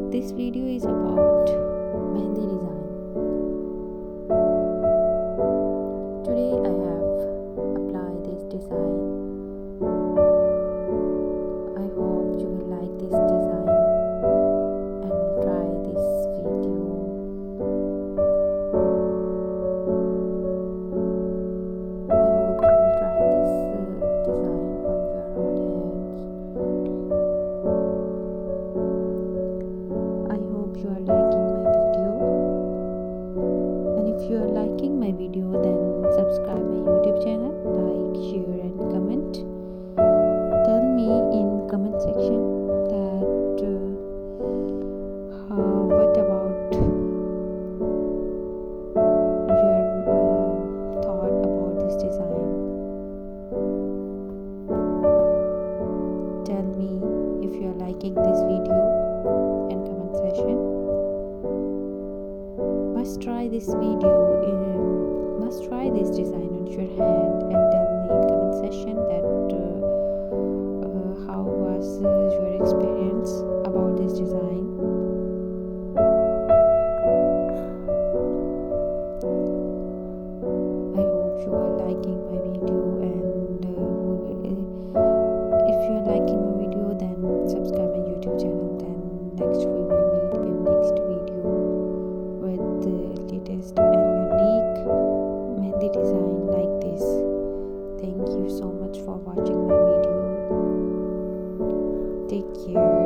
This video is about mehndi design. Today I have applied this design. I hope you will like this design and will try this video. I hope you will try this design on your own hands. I hope you are liking my video, and if you are liking my video, then subscribe my YouTube channel, like, share and comment. Tell me in comment section that what about your thought about this design. Tell me if you are liking this video in comment section. Must try this design on your hand and tell me in comment section that how was your experience about this design. I hope you are liking my video, and if you are liking my video, then subscribe my YouTube channel. Then next we will meet in next video with the latest and unique mehndi design like this. Thank you so much for watching my video. Take care.